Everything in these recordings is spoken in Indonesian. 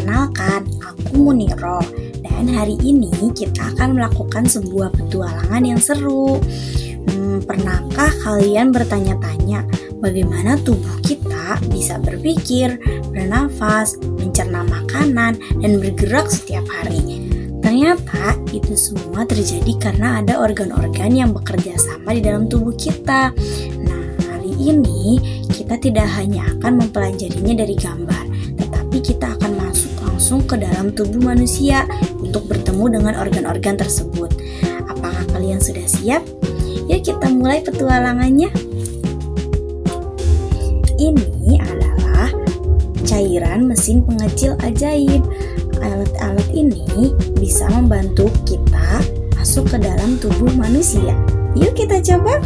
Perkenalkan, aku Muniro. Dan hari ini kita akan melakukan sebuah petualangan yang seru. Pernahkah kalian bertanya-tanya bagaimana tubuh kita bisa berpikir, bernafas, mencerna makanan, dan bergerak setiap hari? Ternyata itu semua terjadi karena ada organ-organ yang bekerja sama di dalam tubuh kita. Nah, hari ini kita tidak hanya akan mempelajarinya dari gambar, tetapi kita akan masuk langsung ke dalam tubuh manusia untuk bertemu dengan organ-organ tersebut. Apakah kalian sudah siap? Yuk kita mulai petualangannya. Ini adalah cairan mesin pengecil ajaib. Alat-alat ini bisa membantu kita masuk ke dalam tubuh manusia. Yuk kita coba.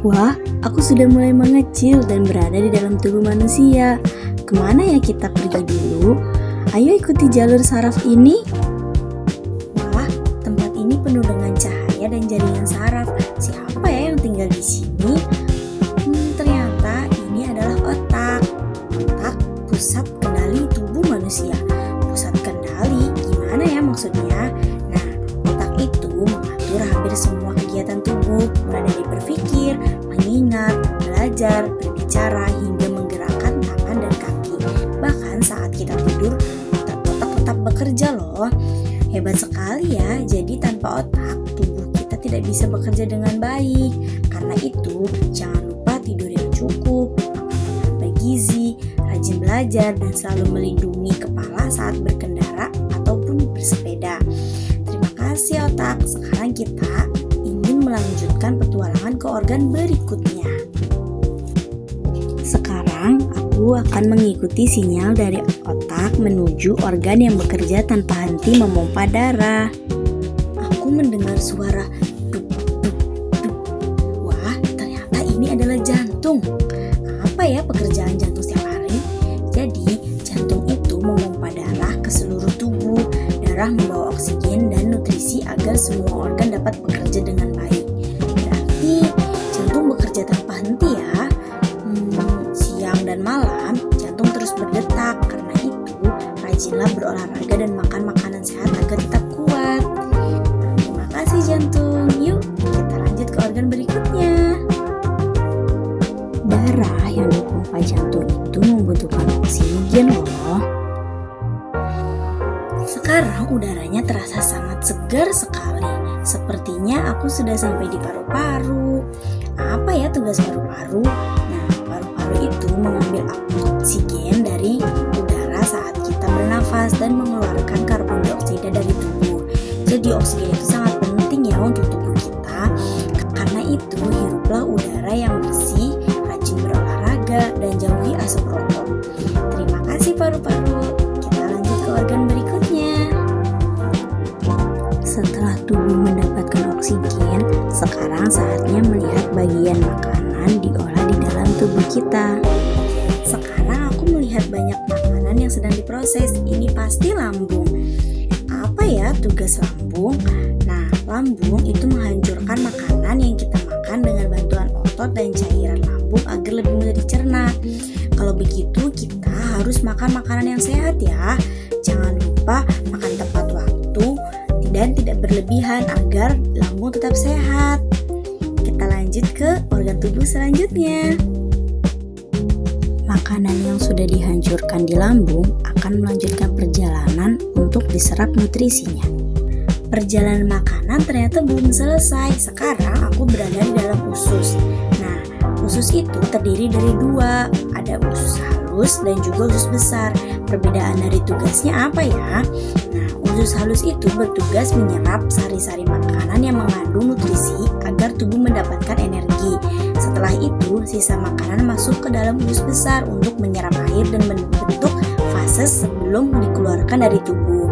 Wah, aku sudah mulai mengecil dan berada di dalam tubuh manusia. Kemana ya kita pergi dulu? Ayo ikuti jalur saraf ini. Wah, tempat ini penuh dengan cahaya dan jaringan saraf. Siapa ya yang tinggal di sini? Ternyata ini adalah otak. Otak pusat kendali tubuh manusia. Pusat kendali gimana ya maksudnya? Nah, otak itu mengatur hampir semua kegiatan tubuh, mulai dari berpikir, mengingat, belajar, berbicara, hingga menggerakkan tangan dan kaki. Bahkan saat kita tidur, otak tetap bekerja loh. Hebat sekali ya. Jadi tanpa otak, tubuh kita tidak bisa bekerja dengan baik. Karena itu, jangan lupa tidur yang cukup, makan bergizi, rajin belajar, dan selalu melindungi kepala saat berkendara ataupun bersepeda. Terima kasih otak. Sekarang kita ingin melanjutkan petualangan ke organ berikutnya. Sekarang aku akan mengikuti sinyal dari otak menuju organ yang bekerja tanpa henti memompa darah. Aku mendengar suara duk duk duk. Wah, ternyata ini adalah jantung. Apa ya pekerjaan jantung setiap hari? Jadi, jantung itu memompa darah ke seluruh tubuh. Darah membawa oksigen dan nutrisi agar semua organ dapat bekerja dengan baik. Berarti jantung bekerja tanpa henti ya. Siang dan malam jantung terus berdetak. Karena itu rajinlah berolahraga dan makan makanan sehat agar tetap kuat. Terima kasih jantung. Yuk kita lanjut ke organ berikutnya. Darah yang dipompa jantung itu membutuhkan oksigen loh. Sekarang udaranya terasa sangat segar sekali. Sepertinya aku sudah sampai di paru-paru. Apa ya tugas paru-paru? Nah, paru-paru itu mengambil oksigen dari udara saat kita bernafas dan mengeluarkan karbon dioksida dari tubuh. Jadi oksigen itu sangat penting ya untuk tubuh kita. Karena itu hiruplah udara yang bersih, rajin berolahraga, dan jauhi asap rokok. Terima kasih paru-paru. Kita lanjut ke organ berikutnya. Setelah tubuh mendapatkan oksigen, sekarang saatnya melihat bagian makanan diolah di dalam tubuh kita. Sekarang aku melihat banyak makanan yang sedang diproses. Ini pasti lambung. Apa ya tugas lambung? Nah, lambung itu menghancurkan makanan yang kita makan dengan bantuan otot dan cairan lambung agar lebih mudah dicerna. Kalau begitu, kita harus makan makanan yang sehat ya. Jangan lupa makan tepat waktu dan tidak berlebihan agar lambung tetap sehat. Kita lanjut ke organ tubuh selanjutnya. Makanan yang sudah dihancurkan di lambung akan melanjutkan perjalanan untuk diserap nutrisinya. Perjalanan makanan ternyata belum selesai. Sekarang aku berada di dalam usus. Nah, usus itu terdiri dari dua. Ada usus halus dan juga usus besar. Perbedaan dari tugasnya apa ya? Nah, usus halus itu bertugas menyerap sari-sari makanan yang mengandung nutrisi agar tubuh mendapatkan energi. Setelah itu, sisa makanan masuk ke dalam usus besar untuk menyerap air dan membentuk fase sebelum dikeluarkan dari tubuh.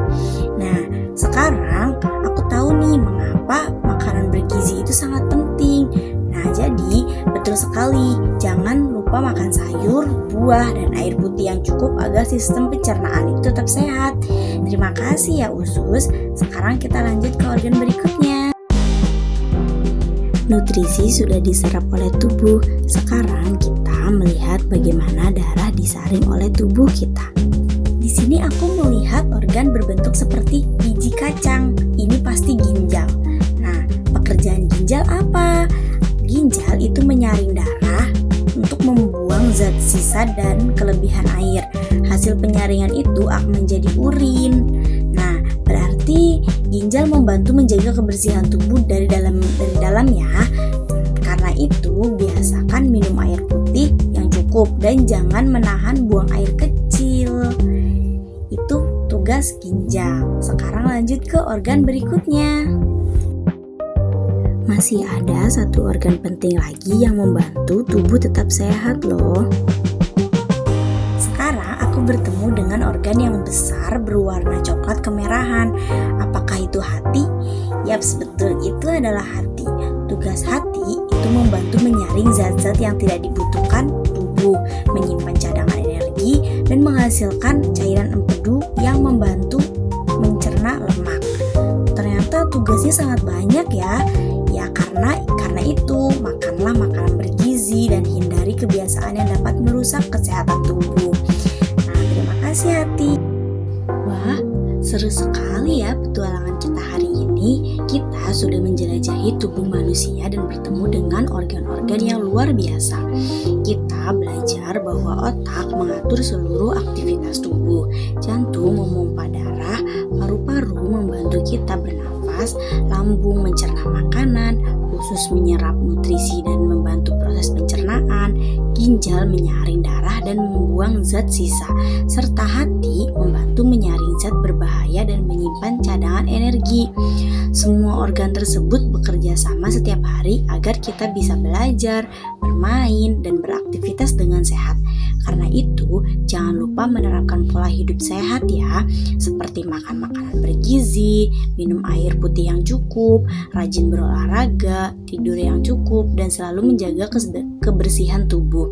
Nah, sekarang aku tahu nih mengapa makanan bergizi itu sangat penting. Nah, jadi betul sekali, jangan lupa makan sayur, buah, dan air putih yang cukup agar sistem pencernaan itu tetap sehat. Terima kasih ya usus. Sekarang kita lanjut ke organ berikutnya. nutrisi sudah diserap oleh tubuh. Sekarang kita melihat bagaimana darah disaring oleh tubuh kita. Di sini aku melihat organ berbentuk seperti biji kacang. Ini pasti ginjal. Nah, pekerjaan ginjal apa? Ginjal itu menyaring darah untuk membuang zat sisa dan kelebihan air. Hasil penyaringan itu akan menjadi urin. Nah, berarti ginjal membantu menjaga kebersihan tubuh dari dalam ya. Karena itu, biasakan minum air putih yang cukup dan jangan menahan buang air kecil. Itu tugas ginjal. Sekarang lanjut ke organ berikutnya. Masih ada satu organ penting lagi yang membantu tubuh tetap sehat loh. Sekarang aku bertemu dengan organ yang besar berwarna coklat kemerahan. Apakah itu hati? Yaps, betul, itu adalah hati. Tugas hati itu membantu menyaring zat-zat yang tidak dibutuhkan tubuh, menyimpan cadangan energi, dan menghasilkan cairan empedu yang membantu mencerna lemak. Ternyata tugasnya sangat banyak ya. Ya karena itu, makanlah makanan bergizi dan hindari kebiasaan yang dapat merusak kesehatan tubuh. Nah, terima kasih hati. Wah, seru sekali ya petualangan kita hari ini. Kita sudah menjelajahi tubuh manusia dan bertemu dengan organ-organ yang luar biasa. Kita belajar bahwa otak mengatur seluruh aktivitas tubuh. Jantung memompa darah, paru-paru membantu kita bernafas, lambung mencerna makanan, usus menyerap nutrisi dan membantu proses pencernaan, ginjal menyaring darah dan membuang zat sisa, serta hati membantu menyaring zat berbahaya dan menyimpan cadangan energi. Semua organ tersebut bekerja sama setiap hari agar kita bisa belajar, bermain, dan beraktivitas dengan sehat. Karena itu, jangan lupa menerapkan pola hidup sehat ya, seperti makan makanan bergizi, minum air putih yang cukup, rajin berolahraga, tidur yang cukup, dan selalu menjaga kebersihan tubuh.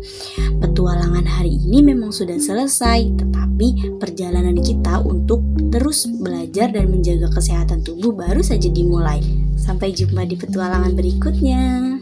Petualangan hari ini memang sudah selesai, tetapi perjalanan kita untuk terus belajar dan menjaga kesehatan tubuh baru saja dimulai. Sampai jumpa di petualangan berikutnya.